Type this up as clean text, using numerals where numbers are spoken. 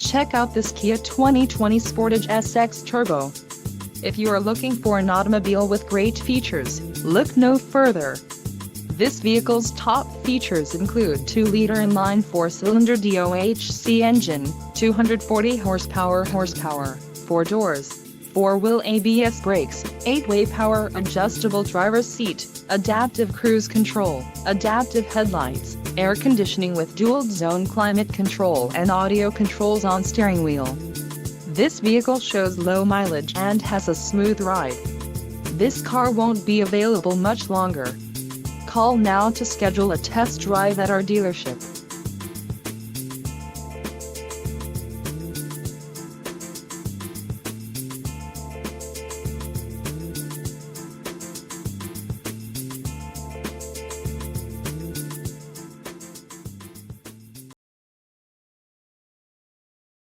Check out this Kia 2020 Sportage SX Turbo. If you are looking for an automobile with great features, look no further. This vehicle's top features include 2-liter inline 4-cylinder DOHC engine, 240 horsepower, 4 doors, 4-wheel ABS brakes, 8-way power adjustable driver's seat, adaptive cruise control, adaptive headlights, air conditioning with dual-zone climate control and audio controls on steering wheel. This vehicle shows low mileage and has a smooth ride. This car won't be available much longer. Call now to schedule a test drive at our dealership.